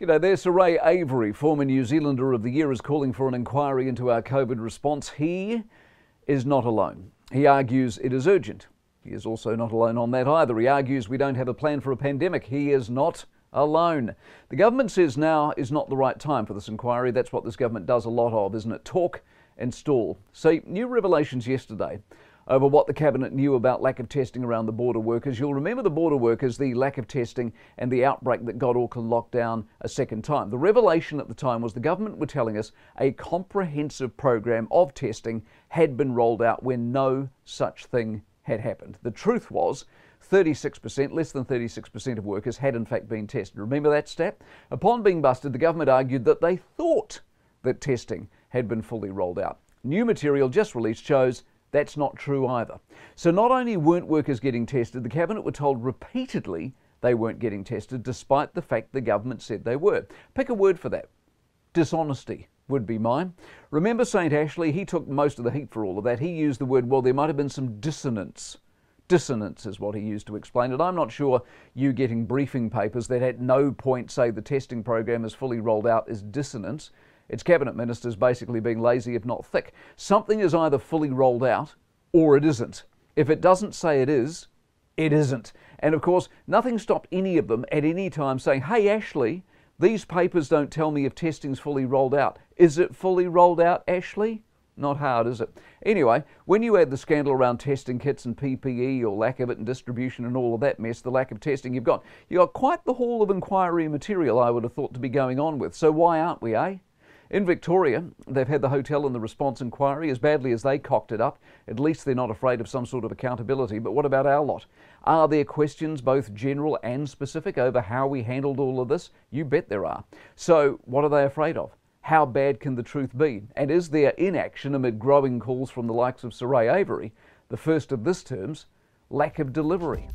G'day there, Sir Ray Avery, former New Zealander of the Year, is calling for an inquiry into our COVID response. He is not alone. He argues it is urgent. He is also not alone on that either. He argues we don't have a plan for a pandemic. He is not alone. The government says now is not the right time for this inquiry. That's what this government does a lot of, isn't it? Talk and stall. See, new revelations yesterday over what the Cabinet knew about lack of testing around the border workers. You'll remember the border workers, the lack of testing and the outbreak that got Auckland locked down a second time. The revelation at the time was the government were telling us a comprehensive program of testing had been rolled out when no such thing had happened. The truth was 36%, less than 36% of workers had in fact been tested. Remember that stat? Upon being busted, the government argued that they thought that testing had been fully rolled out. New material just released shows that's not true either. So not only weren't workers getting tested, the Cabinet were told repeatedly they weren't getting tested, despite the fact the government said they were. Pick a word for that. Dishonesty would be mine. Remember St Ashley? He took most of the heat for all of that. He used the word, well, there might have been some dissonance. Dissonance is what he used to explain it. I'm not sure you getting briefing papers that at no point say the testing program is fully rolled out is dissonance. It's Cabinet ministers basically being lazy, if not thick. Something is either fully rolled out or it isn't. If it doesn't say it is, it isn't. And of course, nothing stopped any of them at any time saying, hey Ashley, these papers don't tell me if testing's fully rolled out. Is it fully rolled out, Ashley? Not hard, is it? Anyway, when you add the scandal around testing kits and PPE or lack of it and distribution and all of that mess, the lack of testing you've got quite the haul of inquiry material I would have thought to be going on with. So why aren't we, eh? In Victoria, they've had the hotel and the response inquiry. As badly as they cocked it up, at least they're not afraid of some sort of accountability. But what about our lot? Are there questions, both general and specific, over how we handled all of this? You bet there are. So what are they afraid of? How bad can the truth be? And is there inaction amid growing calls from the likes of Sir Ray Avery, the first of this term's lack of delivery?